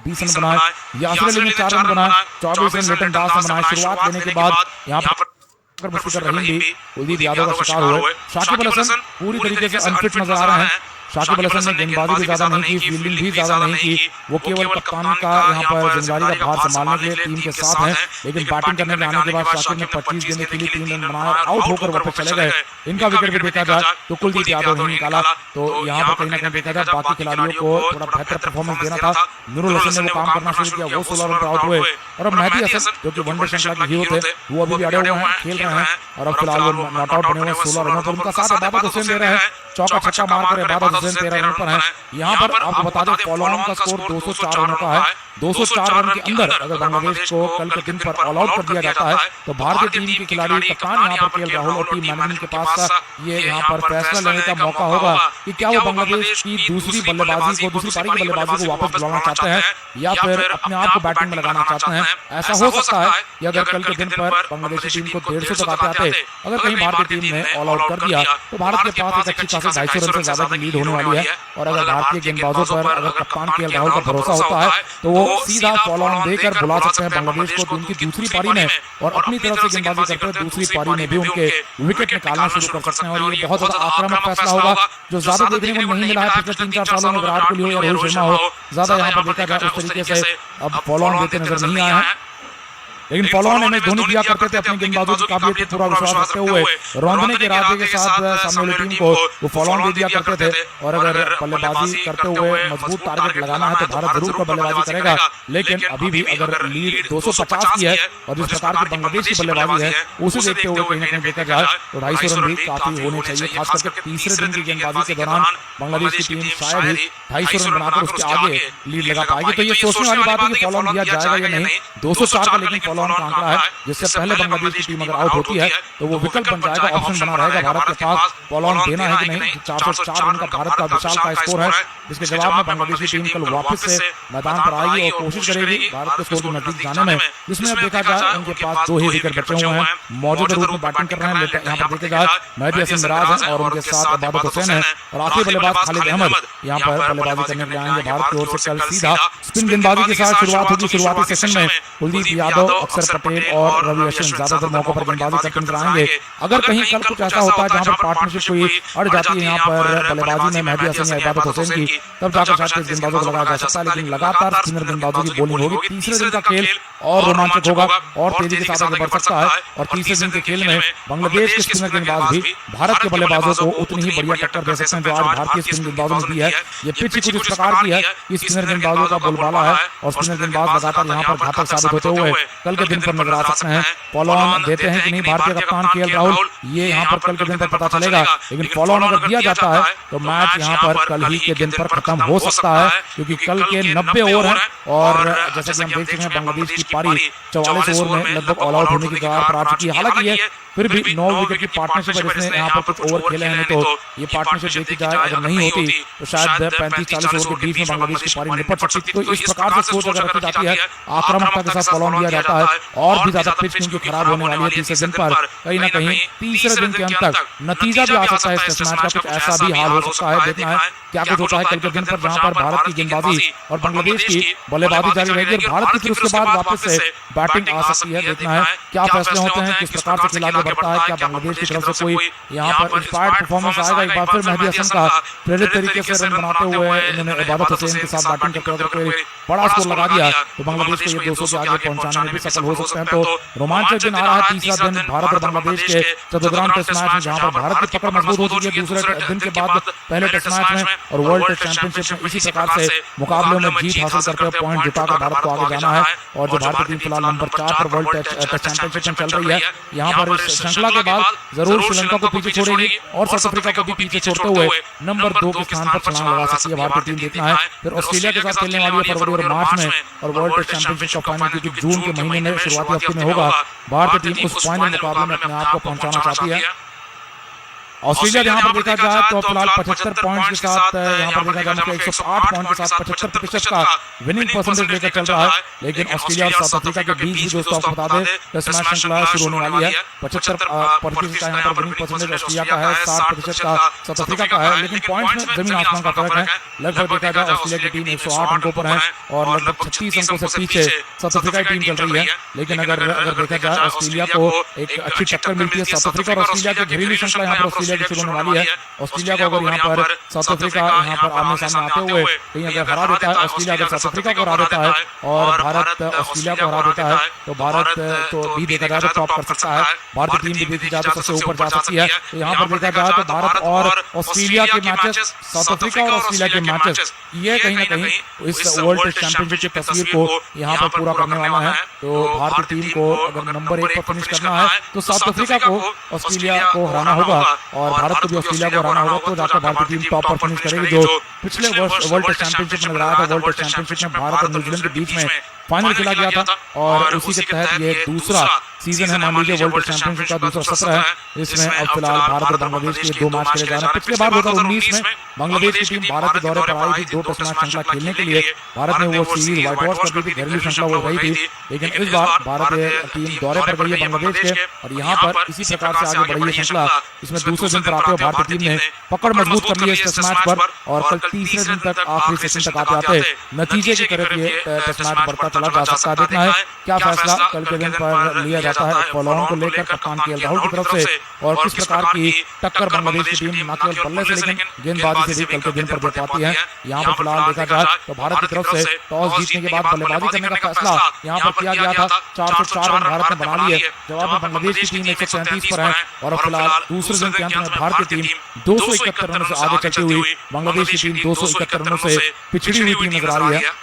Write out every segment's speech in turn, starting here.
20 run बनाए, यासिर अली ने 4 run बनाए, 24 रन लिटन दास ने बनाए। शुरुआत लेने के बाद यहाँ पर मुश्किल रहीम भी कुलदीप यादव का शिकार हुए। शाकिब अल हसन पूरी तरीके से अनफिट नजर आ रहे हैं। शाकिब अल हसन ने गेंदबाजी भी ज्यादा नहीं की, फील्डिंग भी ज्यादा नहीं की। वो केवल कप्तान का यहाँ पर जिम्मेदारी का भार संभालने के लिए टीम के साथ हैं, लेकिन बैटिंग करने में आने के बाद शाकिब ने 25 गेंदें खेली, 3 रन बनाए, आउट होकर वापस चले गए। इनका विकेट भी देखा जाए तो कुलदीप यादव नहीं निकाला। तो यहाँ पर कहीं ना कहीं देखा जाए बाकी खिलाड़ियों को थोड़ा बेहतर परफॉर्मेंस देना था। नूरुल हसन ने वो काम करना शुरू किया, वो 16 रन पर आउट हुए। और अब मेहदी हसन जो कि वनडे श्रृंखला के हीरो थे, वो अभी भी अड़े हुए हैं, खेल रहे हैं और अब फिलहाल वो नॉट आउट बने हुए 16 रनों पर। उनका साथ इबादत हुसैन दे रहे हैं, चौका छक्का मारकर इबादत हुसैन 13 रन पर है। यहाँ पर आपको बता दें फॉलो ऑन का स्कोर 204 रनों का है। 204 रन के अंदर अगर बांग्लादेश को कल के दिन पर ऑल आउट कर दिया जाता है तो भारतीय टीम के खिलाड़ी कप्तान यहाँ पर केएल राहुल और टीम मैनेजमेंट के पास का ये यहाँ पर फैसला लेने का मौका होगा कि क्या वो बांग्लादेश की दूसरी बल्लेबाजी को, दूसरी पारी की बल्लेबाजी को वापस बुलाना चाहते हैं या फिर अपने आप को बैटिंग में लगाना चाहते हैं। ऐसा हो सकता है कि अगर कल के दिन पर बांग्लादेशी टीम को 150 तक आते अगर कहीं भारतीय टीम ने ऑल आउट कर दिया तो भारत के पास एक अच्छी खासी 250 रन से ज्यादा की लीड होने वाली है। और अगर भारतीय गेंदबाजों पर अगर कप्तान केएल राहुल का भरोसा होता है तो वो सीधा फॉलो ऑन देकर बुला सकते हैं बांग्लादेश को टीम की दूसरी पारी में और अपनी तरफ से गेंदबाजी करते हुए दूसरी पारी में भी उनके विकेट निकालना शुरू कर सकते हैं। और ये बहुत ज्यादा आक्रामक फैसला होगा जो ज्यादा देखने को नहीं मिला है पिछले 3-4 सालों में। विराट कोहली हो या रोहित शर्मा हो, ज्यादा यहाँ पर देखा जाए उस तरीके से अब फॉलो ऑन देते नजर नहीं आए हैं। लेकिन फॉलो ऑन में धोनी दिया करते थे अपने गेंदबाजों की काबिलियत पर पूरा विश्वास रखते हुए, रौंदने के इरादे के साथ सामने वाली टीम को वो फॉलो ऑन दे दिया करते थे। और अगर बल्लेबाजी करते हुए मजबूत टारगेट लगाना है तो भारत जरूर को बल्लेबाजी करेगा। लेकिन अभी भी अगर लीड 250 की है और जिस प्रकार की बांग्लादेश की बल्लेबाजी है उसे देखते हुए कहीं ना कहीं देखा जाए तो 250 रन भी काफी होने चाहिए। खास करके तीसरे दिन की गेंदबाजी के दौरान बांग्लादेश की टीम शायद ही 250 रन बनाकर उसके आगे लीड लगा पाएगी। तो ये सोचने वाली बात है कि फॉलो ऑन दिया जाएगा या नहीं। 204 का लेकिन फॉलो ऑन का आंकड़ा है, जिससे पहले बांग्लादेश की टीम अगर आउट होती है तो वो विकल्प बन जाएगा, ऑप्शन बना रहेगा भारत के पास फॉलो ऑन देना है कि नहीं। 404 रन का भारत का विशाल का स्कोर है, जिसके जवाब में बांग्लादेश की टीम कल वापस से मैदान पर आएगी और कोशिश करेगी भारत के स्कोर के नजदीक जाने में, जिसमें अब देखा जाए उनके पास 2 ही विकेट बचे हुए हैं। मौजूदा रूप में बैटिंग कर रहे हैं यहाँ पर देखे जाए मेहदी हसन मिराज है और उनके साथ इबादत हुसैन है और आखिरी बल्लेबाज खालिद अहमद यहाँ पर बल्लेबाजी करने के लिए आएंगे। भारत की ओर से कल सीधा स्पिन गेंदबाजी के साथ शुरुआत होगी। शुरुआती सेशन में कुलदीप यादव, अक्षर पटेल और रवि अश्विन ज्यादातर मौकों पर गेंदबाजी करते नजर आएंगे। अगर कहीं कल कुछ ऐसा होता है जहां पर पार्टनरशिप कोई अड़ जाती है यहाँ पर बल्लेबाजी में मेहदी हसन या इबादत हुसैन की, तब जाकर शायद गेंदबाजों को लगाया जा सकता है। लेकिन लगातार स्पिनर गेंदबाजों की बॉलिंग होगी। तीसरे दिन का खेल और रोमांचक होगा और तेजी के साथ आगे बढ़ सकता है। और तीसरे दिन के खेल में बांग्लादेश के स्पिनर गेंदबाज भी भारत के बल्लेबाजों को उतनी ही बढ़िया टक्कर दे सकते हैं जो आज भारतीय स्पिन गेंदबाजों ने दी है। ये पिच कुछ इस प्रकार की है कि स्पिनर गेंदबाजों का बोलबाला है और स्पिनर गेंदबाज लगातार यहाँ पर घातक साबित होते हुए कल के दिन पर नजर आ सकते हैं। फॉलो ऑन देते हैं कि नहीं भारतीय कप्तान केएल राहुल, ये यहाँ पर कल के दिन पर पता चलेगा। लेकिन फॉलो ऑन अगर दिया जाता है तो मैच यहाँ पर कल ही के दिन पर खत्म हो सकता है, क्योंकि कल के 90 ओवर हैं और जैसा कि हम देख सकते हैं बांग्लादेश की पारी 44 ओवर में लगभग ऑल आउट होने की कगार पर आ चुकी है। हालांकि ये फिर भी 9 विकेट की पार्टनरशिप है जिसने यहाँ पर कुछ ओवर खेले हैं, नहीं तो ये पार्टनरशिप देखी जाए अगर नहीं होती तो शायद 35-40 ओवर के बीच में बांग्लादेश की पारी निपट सकती। तो इस प्रकार से सोच अगर रखी जाती है, आक्रामकता के साथ फॉलो ऑन दिया जाता है और भी ज्यादा पिच क्योंकि खराब होने वाली है तीसरे दिन पर, कहीं ना कहीं तीसरे दिन के अंत तक नतीजा भी आ सकता है इस मैच का, कुछ ऐसा भी हाल हो सकता है। देखना है क्या कुछ होता है कल के दिन पर, जहां पर भारत की गेंदबाजी और बांग्लादेश की बल्लेबाजी जारी रहेगी और भारत की फिर उसके बाद वापस से बैटिंग आ सकती है। देखना है क्या फैसले होते हैं, किस प्रकार से खेल आगे बढ़ता है, क्या बांग्लादेश की तरफ से कोई यहाँ पर इंस्पायर्ड परफॉर्मेंस आएगा। एक बार फिर मेहदी हसन का प्रेरित तरीके से रन बनाते हुए इन्होंने इबादत हुसैन के साथ बैटिंग करते हुए कोई बड़ा स्कोर लगा दिया तो बांग्लादेश को ये 200 के आगे पहुंचाने में भी सफल हो सकते हैं। तो रोमांचक दिन आ रहा है, तीसरा दिन भारत और बांग्लादेश के चतुर्ग्राम टेस्ट मैच में, जहां पर भारत की पकड़ मजबूत हो चुकी है दूसरे दिन के बाद पहले टेस्ट मैच में और वर्ल्ड टेस्ट चैंपियनशिप में। इसी प्रकार से मुकाबलों में जीत हासिल करते हुए पॉइंट जुटाकर भारत को आगे जाना है। और जो भारतीय टीम फिलहाल नंबर 4 पर वर्ल्ड टेस्ट चैंपियनशिप में चल रही है, यहाँ पर इस श्रृंखला के बाद जरूर श्रीलंका को पीछे छोड़ेगी और साउथ अफ्रीका को भी पीछे छोड़ते हुए नंबर 2 के स्थान पर छलांग लगा सकती है भारतीय टीम। देखना है फिर ऑस्ट्रेलिया के साथ खेलने वाली है फरवरी और मार्च में और वर्ल्ड टेस्ट चैंपियनशिप का फाइनल क्योंकि जून के महीने में शुरुआती हफ्ते में होगा। भारतीय टीम उस फाइनल मुकाबले में अपने आप को पहुंचाना चाहती है। ऑस्ट्रेलिया यहाँ पर देखा जाए तो फिलहाल 75 पॉइंट के साथ यहाँ पर देखा जाए 108 पॉइंट के साथ 75% का विनिंग परसेंटेज लेकर चल रहा है। लेकिन ऑस्ट्रेलिया और साउथ अफ्रीका के बीच भी दोस्तों आपको बता दें टेस्ट मैच श्रृंखला शुरू होने वाली है। 75% का यहाँ पर विनिंग परसेंटेज ऑस्ट्रेलिया का है, 60% का साउथ अफ्रीका का है। लेकिन पॉइंट में जमीन आसमान का फर्क है। लगभग देखा जाए ऑस्ट्रेलिया की टीम 108 अंकों पर है और लगभग 36 अंकों से पीछे साउथ अफ्रीका की टीम चल रही है। लेकिन अगर देखा जाए ऑस्ट्रेलिया को एक अच्छी टक्कर मिलती है। साउथ अफ्रीका और ऑस्ट्रेलिया की घरेलू श्रृंखला यहाँ पर ऑस्ट्रेलिया की शुरू होने वाली है। ऑस्ट्रेलिया को अगर यहाँ पर साउथ अफ्रीका यहाँ पर आमने सामने आते हुए कहीं अगर हरा देता है, ऑस्ट्रेलिया अगर साउथ अफ्रीका को हरा देता है और भारत ऑस्ट्रेलिया को हरा देता है तो भारत तो भी देखा जाए तो टॉप कर सकता है। भारतीय टीम भी देखी जाए तो सबसे ऊपर जा सकती है। तो यहाँ पर देखा जाए तो भारत और ऑस्ट्रेलिया के मैचेस, साउथ अफ्रीका और ऑस्ट्रेलिया के मैचेस, ये कहीं ना कहीं इस वर्ल्ड टेस्ट चैंपियनशिप की तस्वीर को यहाँ पर पूरा करने वाला है। तो भारतीय टीम को अगर नंबर 1 पर फिनिश करना है तो साउथ अफ्रीका को ऑस्ट्रेलिया को हराना होगा और भारत को भी ऑस्ट्रेलिया को हराना होगा। तो जाकर भारतीय टीम टॉप पर फिनिश करेगी। जो पिछले वर्ष वर्ल्ड टेस्ट चैंपियनशिप में रहा था, वर्ल्ड टेस्ट चैंपियनशिप में भारत और न्यूजीलैंड के बीच में फाइनल खेला गया था और उसी के तहत ये दूसरा सीजन है, मान लीजिए वर्ल्ड टेस्ट चैंपियनशिप का दूसरा सत्र है। इसमें अब फिलहाल भारत और बांग्लादेश के 2 मैच खेले जा रहे हैं। पिछले बार 2019 में बांग्लादेश की टीम भारत के दौरे पर आई थी 2 टेस्ट मैच श्रृंखला खेलने के लिए। भारत ने वो सीरीज व्हाइट वॉश कर दी थी, घरेलू श्रृंखला वो रही थी। लेकिन इस बार भारतीय टीम दौरे पर गई है बांग्लादेश के और यहाँ पर इसी प्रकार से आगे बढ़ी है श्रृंखला। इसमें दूसरे दिन पर आते हुए भारतीय टीम ने पकड़ मजबूत कर ली है इस टेस्ट मैच पर और कल तीसरे दिन तक आखिरी सेशन तक आते आते नतीजे की तरफ ये टेस्ट मैच बढ़ता चला जा सकता है। देखना है क्या फैसला कल के दिन पर लिया जाता है फॉलोऑन को लेकर कप्तान केएल राहुल की तरफ से और किस प्रकार की टक्कर बांग्लादेश की टीम न केवल बल्ले से लेकिन गेंदबाजी से भी कल के दिन पर दे पाती है। यहाँ पर फिलहाल देखा जाए तो भारत की तरफ से टॉस जीतने के बाद बल्लेबाजी करने का फैसला यहाँ पर किया गया था। 404 रन भारत ने बना लिए। जवाब में बांग्लादेश की टीम 137 पर है और फिलहाल दूसरे दिन के अंत में भारतीय टीम 271 रनों से आगे चलती हुई बांग्लादेश की टीम 271 रनों से पिछड़ी हुई टीम नजर आ रही है।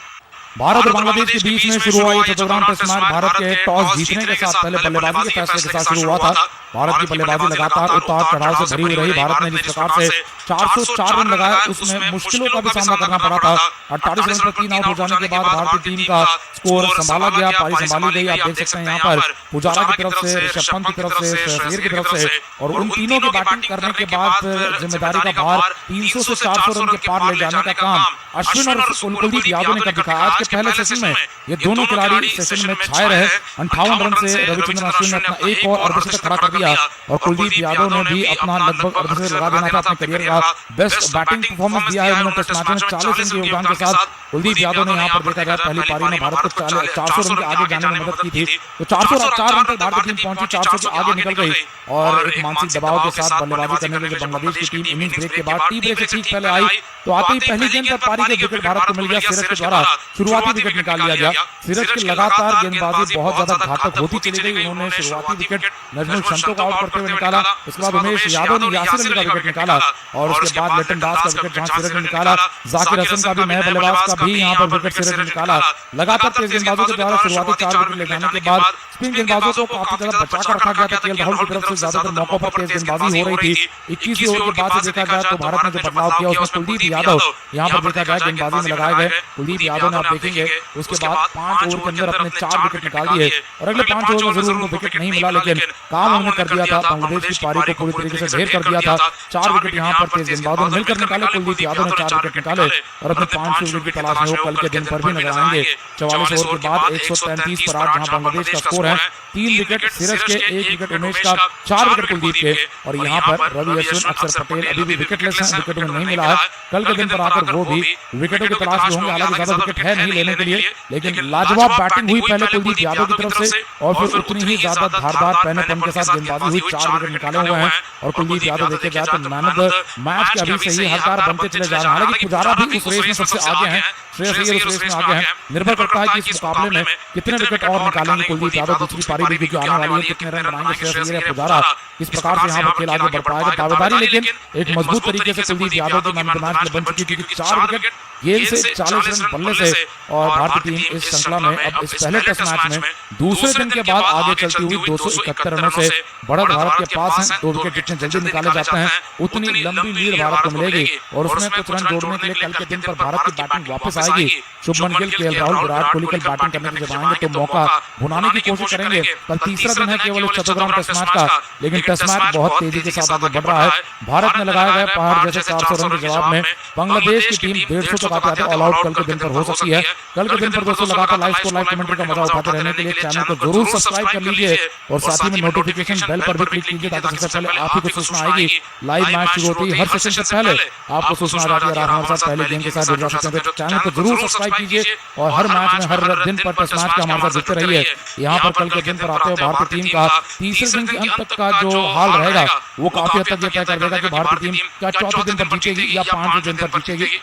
भारत और बांग्लादेश के बीच में शुरू हुआ ये चौथाग्राम टेस्ट मैच भारत के टॉस जीतने के साथ पहले बल्लेबाजी के फैसले के साथ शुरू हुआ था। भारत की बल्लेबाजी लगातार उतार चढ़ाव से भरी हुई रही। भारत ने जिस प्रकार से 404 रन लगाए उसमें मुश्किलों का भी सामना करना पड़ा था। 48 रन पर 3 आउट हो जाने के बाद भारतीय टीम का स्कोर संभाला गया, पारी संभाली गई। आप देख सकते हैं यहाँ पर पुजारा की तरफ से, ऋषभ पंत की तरफ से, शेर की तरफ से और उन तीनों की बैटिंग करने के बाद जिम्मेदारी का भार 300 से 400 रन के पार ले जाने का काम अश्विन और कुलदीप यादव ने कर दिखाया। आज के पहले सेशन में ये दोनों खिलाड़ी सेशन में छाए रहे। 58 रन से रविचंद्रन अश्विन ने अपना एक और अर्धशतक खड़ा कर दिया और कुलदीप यादव ने भी अपना लगभग अर्धशतक लगा देना था। अपने करियर का बेस्ट बैटिंग परफॉर्मेंस दिया है उन्होंने टेस्ट मैच में 40 रन के योगदान के साथ। कुलदीप यादव ने यहाँ पर देखा जाए पहली पारी में भारत को 400 रन के आगे जाने में मदद की थी। तो 404 रन तक भारतीय टीम पहुंची, 400 के आगे निकल गई और एक मानसिक दबाव के साथ बल्लेबाजी करने के लिए बांग्लादेश की टीम इनिंग्स ब्रेक के बाद टी ब्रेक से ठीक पहले आई तो आते ही पहली गेंद पर पारी के विकेट भारत को मिल गया। सीरज के द्वारा शुरुआती विकेट निकाल लिया गया। सीरज की लगातार गेंदबाजी बहुत ज्यादा घातक होती चली गई। उन्होंने शुरुआती विकेट नजमुल शंतो को आउट करते हुए निकाला। उसके बाद उमेश यादव ने यासिर अली का विकेट निकाला और उसके बाद लिटन दास का विकेट जहां सीरज ने निकाला। जाकिर हसन का भी नए बल्लेबाज का भी यहाँ पर विकेट सीरज ने निकाला। लगातार तेज गेंदबाजों के द्वारा शुरुआती 4 विकेट ले जाने के बाद स्पिन गेंदबाजों को काफी ज्यादा बचा कर रखा गया था। केएल राहुल की तरफ से ज्यादातर मौकों पर तेज गेंदबाजी हो रही थी। 21वीं ओवर के बाद से देखा जाए तो भारत ने जो बदलाव किया उसमें कुलदीप यादव यहाँ पर देखा जाए गेंदबाजी में लगाए गए। कुलदीप यादव ने आप देखेंगे उसके बाद 5 ओवर के अंदर अपने 4 विकेट निकाल दिए और अगले 5 ओवर में जरूर उनको विकेट नहीं मिला लेकिन काम उन्होंने कर दिया था। बांग्लादेश की पारी को पूरी तरीके से ढेर कर दिया था। 4 विकेट यहाँ पर तेज गेंदबाजों ने मिलकर निकाले। कुलदीप यादव ने 4 विकेट निकाले और अपने 500 विकेट की तलाश में वो कल के दिन पर भी नजर आएंगे। 44 ओवर के बाद 133 पर 8 जहां बांग्लादेश का स्कोर है। 3 विकेट सीरज के, 1 विकेट उमेश का, 4 विकेट कुलदीप के और यहाँ पर रवि अश्विन, अक्षर पटेल अभी भी विकेटलेस हैं, विकेटों में नहीं मिला है। कल के दिन पर आकर वो भी विकेटों की तलाश में होंगे। हालांकि ज्यादा विकेट है नहीं लेने के लिए लेकिन लाजवाब बैटिंग हुई पहले कुलदीप यादव की तरफ से और फिर उतनी ही ज्यादा धारदार पहनेपन के साथ गेंदबाजी हुई। 4 विकेट निकाले हुए हैं और कुलदीप यादव देखे जाए तो मैन ऑफ द मैच के अभी सही हरदार बनते चले जा रहे हैं। हालांकि पुजारा भी उस रेस में सबसे आगे हैं, श्रेयस अय्यर उस रेस में आगे हैं। निर्भर करता है कि इस मुकाबले में कितने विकेट और निकालेंगे कुलदीप यादव। दूसरी पारी भी जो आने वाली है कितने रन बनाएंगे श्रेयस अय्यर या पुजारा, इस प्रकार से यहाँ पर खेल आगे बढ़ पाएगा। दावेदारी लेकिन एक मजबूत तरीके से कुलदीप यादव की मैन ऑफ द मैच बन चुकी क्योंकि 4 विकेट गेंद से 40 रन बल्ले से और भारतीय टीम इस श्रृंखला में अब इस पहले टेस्ट मैच में दूसरे दिन के बाद आगे चलती हुई 271 रनों से बढ़त भारत के पास है। 2 विकेट जितने जल्दी निकाले जाते हैं उतनी लंबी लीड भारत को मिलेगी और उसमें कुछ रन जोड़ने के लिए कल के दिन पर भारत की बैटिंग वापस आएगी। शुभमन गिल, केएल राहुल, विराट कोहली कल बैटिंग करने के जब आएंगे तो मौका भुनाने की कोशिश करेंगे। कल तीसरा दिन है केवल इस चतुर्ग्राम टेस्ट मैच का, लेकिन टेस्ट मैच बहुत तेजी के साथ आगे बढ़ रहा है। भारत ने लगाए गए पहाड़ जैसे 400 रन के जवाब में बांग्लादेश की टीम 150 तक आते ऑल आउट कल के दिन पर हो सकती है। कल के दिन पर दोस्तों लगातार लाइव स्कोर, लाइव कमेंट्री का मजा उठाते रहने के लिए चैनल को जरूर सब्सक्राइब कर लीजिए और साथ ही में नोटिफिकेशन बेल पर भी क्लिक कीजिए ताकि सबसे पहले आप ही को सूचना आएगी। लाइव मैच शुरू होती है हर सेशन से पहले आपको सूचना आ जाती है। आप हमारे साथ पहले गेम के साथ जुड़ जा सकते हैं, तो चैनल को जरूर सब्सक्राइब कीजिए और हर मैच में, हर दिन पर टेस्ट मैच का हमारे साथ जुड़ते रहिए। यहाँ पर कल के दिन पर आते हुए भारतीय टीम का तीसरे दिन के अंत तक का जो हाल रहेगा वो काफी हद तक ये तय कर देगा कि भारतीय टीम क्या चौथे दिन पर जीतेगी या पांचवें दिन पर जीतेगी।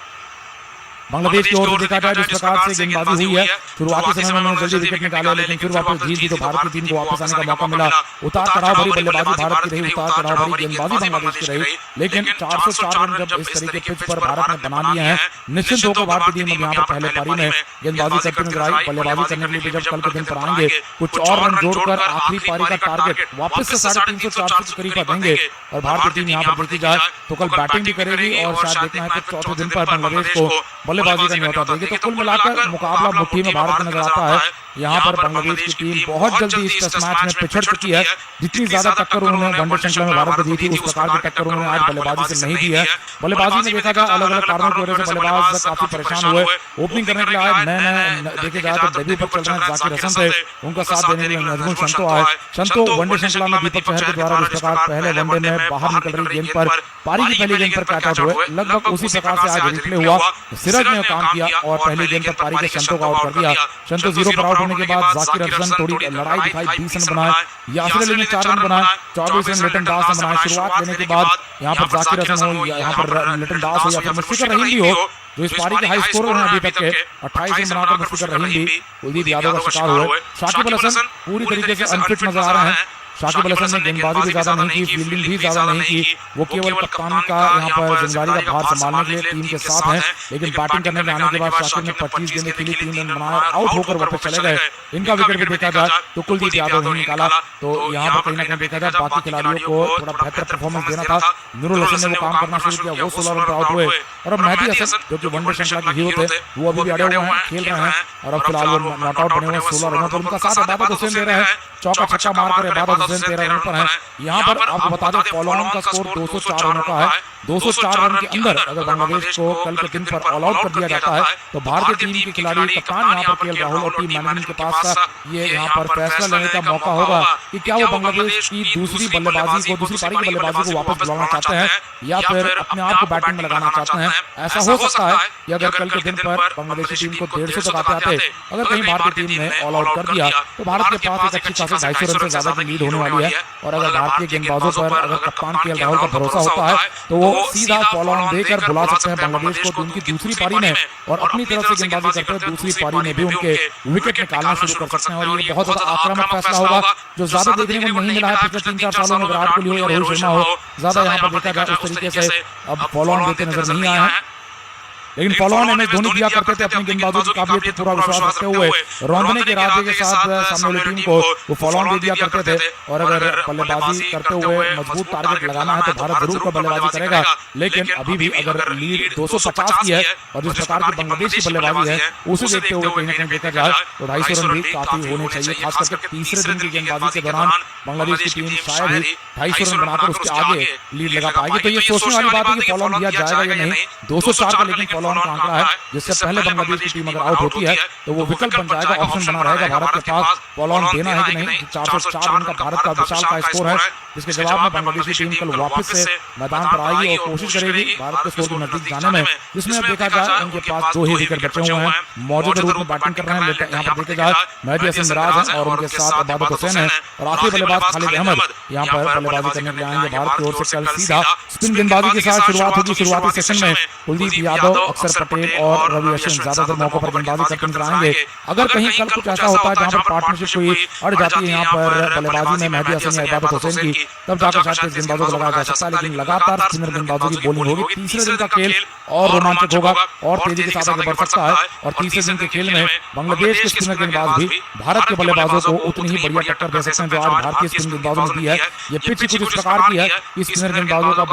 बांग्लादेश की ओर से देखा जाए जिस प्रकार से गेंदबाजी हुई है, शुरुआती समय में उन्होंने जल्दी विकेट निकाले लेकिन फिर वापस जीत दी तो भारत की टीम को वापस आने का मौका मिला। उतार चढ़ाव भरी बल्लेबाजी भारत की रही, उतार चढ़ाव भरी गेंदबाजी बांग्लादेश की रही, लेकिन 404 रन जब इस तरीके पिच पर भारत ने बना लिए हैं, निश्चित होकर भारतीय टीम अब यहाँ पर पहले पारी में गेंदबाजी करती नजर आई। बल्लेबाजी करने के लिए जब कल के दिन पर आएंगे कुछ और रन जोड़कर आखिरी पारी का टारगेट वापस से 350-400 के करीब देंगे और भारतीय टीम यहाँ पर देखी जाए तो कल बैटिंग भी करेगी और शायद देखना है कि चौथे दिन पर बांग्लादेश को बल्लेबाजी का न्योता देगी। तो कुल मिलाकर मुकाबला मुट्ठी में भारत नजर आता है। यहाँ पर बांग्लादेश की टीम बहुत जल्दी इस टेस्ट मैच में पिछड़ चुकी है। जितनी ज्यादा टक्कर उन्होंने वनडे श्रृंखला में भारत को दी थी उस प्रकार की टक्कर उन्होंने आज बल्लेबाजी से नहीं दी है। बल्लेबाजी में देखा जाए अलग अलग कारणों की वजह से बल्लेबाज काफी परेशान हुए। ओपनिंग करने के लिए आए नए देखे जाए तो डेब्यू पर चल रहे हैं जाकिर हसन थे, उनका साथ देने के लिए नजमुल संतो आए। संतो वनडे श्रृंखला में दीपक चहर के द्वारा जिस प्रकार पहले वनडे में बाहर निकल रही गेंद पर पारी की पहली गेंद पर कैच आउट हुए, लगभग उसी प्रकार से आज रिप्ले हुआ। सिराज ने काम किया और पहली गेंद पर पारी के संतो को आउट कर दिया। संतो 0 पर आउट होने के बाद जाकिर हसन थोड़ी लड़ाई दिखाई, 20 रन बनाए। यासिर अली ने 4 रन बनाए, 24 रन लिटन दास ने बनाए। शुरुआत लेने के बाद यहाँ पर जाकिर हसन हो, यहाँ पर लिटन दास हो या फिर मुश्फिकर रहीम भी हो जो इस पारी के हाई स्कोर हैं अभी तक के 28 रन बनाकर मुश्फिकर रहीम भी कुलदीप यादव का शिकार हुए। शाकिब अल हसन पूरी तरीके से अनफिट नजर आ रहे हैं। शाकिब अल हसन ने गेंदबाजी भी ज्यादा नहीं की, फील्डिंग भी ज्यादा नहीं की, वो केवल कप्तान का यहाँ पर जिम्मेदारी का भार संभालने के लिए टीम के साथ हैं। लेकिन बैटिंग करने में आने के बाद शाकिब ने 25 गेंदें खेली, 3 रन बनाए, आउट होकर वापस चले गए। इनका विकेट भी देखा जाए तो कुलदीप यादव नहीं निकाला। तो यहाँ पर कहीं ना कहीं देखा जाए बाकी खिलाड़ियों को थोड़ा बेहतर परफॉर्मेंस देना था। नूरुल हसन ने वो काम करना शुरू किया, वो 16 रन पर आउट हुए। और अब मेहदी हसन जो कि वनडे श्रृंखला के हीरो थे वो अभी भी अड़े हुए हैं, खेल रहे हैं और अब फिलहाल वो नॉट आउट बने हुए 16 रनों पर। उनका साथ इबादत हुसैन दे रहे हैं, चौका छक्का मारकर इबादत हुसैन 13 रन पर है। यहाँ पर आपको बता दें फॉलो ऑन का स्कोर 204 रनों का है। 204 रन के अंदर अगर बांग्लादेश को कल के दिन पर ऑल आउट कर दिया जाता है तो भारतीय टीम के खिलाड़ी कप्तान यहाँ पर केएल राहुल और टीम मैनेजमेंट के पास का ये यहाँ पर फैसला लेने का मौका होगा कि क्या वो बांग्लादेश की दूसरी बल्लेबाजी को, दूसरी पारी की बल्लेबाजी को वापस बुलाना चाहते हैं या फिर अपने आप को बैटिंग में लगाना चाहते हैं। ऐसा हो सकता है कि अगर कल के दिन पर बांग्लादेशी टीम को 150 तक आते अगर कहीं भारतीय टीम ने ऑल आउट कर दिया तो भारत के पास एक अच्छी खासी 250 रन से ज्यादा की लीड होने वाली है। और अगर भारतीय गेंदबाजों पर अगर कप्तान केएल राहुल का भरोसा होता है तो वो सीधा फॉलो ऑन देकर बुला सकते हैं बांग्लादेश को उनकी दूसरी पारी में और अपनी तरफ से गेंदबाजी करते हुए दूसरी पारी में भी उनके विकेट निकालना शुरू कर सकते हैं। और ये बहुत ज्यादा आक्रामक फैसला होगा जो ज्यादा देखने को नहीं मिला है पिछले 3-4 सालों में। विराट कोहली हो या रोहित शर्मा हो, ज्यादा यहाँ पर देखा जाए उस तरीके से अब फॉलो ऑन देते नजर नहीं आए हैं। लेकिन फॉलो ऑन एमएस धोनी दिया करते थे अपनी गेंदबाजों की काबिलियत पर पूरा विश्वास रखते हुए रौंदने के इरादे के साथ सामने वाली टीम को वो फॉलो ऑन दे दिया करते थे। और अगर बल्लेबाजी करते हुए मजबूत टारगेट लगाना है तो भारत जरूर का बल्लेबाजी करेगा। लेकिन अभी भी अगर लीड 250 की है और जिस प्रकार की बांग्लादेश की बल्लेबाजी है उसे देखते हुए कहीं ना कहीं देखा जाए तो 250 रन भी काफी होने चाहिए। खास करके तीसरे दिन की गेंदबाजी के दौरान बांग्लादेश की टीम शायद ही 250 रन बनाकर उसके आगे लीड लगा पाएगी। तो ये सोचने वाली बात है कि फॉलो ऑन दिया जाएगा या नहीं। 204 का लेकिन फॉलो ऑन का आंकड़ा है जिससे पहले बांग्लादेश की टीम अगर आउट होती है तो वो विकल्प बन जाएगा, ऑप्शन बना रहेगा भारत के पास फॉलो ऑन देना है कि नहीं। 404 रन का भारत का विशाल का स्कोर है जिसके जवाब में बांग्लादेश की टीम कल वापस से मैदान पर आएगी और कोशिश करेगी भारत के स्कोर के नजदीक जाने में। जिसमें अब देखा जाए उनके पास 2 ही विकेट बचे हुए हैं, मौजूदा रूप में बैटिंग कर रहे हैं। यहाँ पर देखे जाए मेहदी हसन मिराज है और उनके साथ इबादत हुसैन है और आखिरी बल्लेबाज खालिद अहमद यहाँ पर बल्लेबाजी करने के लिए आएंगे। भारत की ओर से कल सीधा स्पिन गेंदबाजी के साथ शुरुआत होगी। शुरुआती सेशन में कुलदीप यादव, अक्षर पटेल और रवि अश्विन ज्यादातर मौकों पर गेंदबाजी करते नजर आएंगे। अगर कहीं कल कुछ ऐसा होता है जहां पर पार्टनरशिप कोई अड़ जाती है यहाँ पर बल्लेबाजी में मेहदी हसन या इबादत हुसैन की, तब जाकर शायद गेंदबाजों को लगाया जा सकता है। लेकिन लगातार स्पिनर गेंदबाजों की बोलिंग होगी। तीसरे दिन का खेल और रोमांचक होगा और तेजी के साथ आगे बढ़ सकता है। और तीसरे दिन के खेल में बांग्लादेश के स्पिनर गेंदबाज भी भारत के बल्लेबाजों को उतनी ही बढ़िया टक्कर दे सकते हैं जो आज भारतीय स्पिन गेंदबाजों ने दी है। ये पिच कुछ इस प्रकार की है कि स्पिनर गेंदबाजों का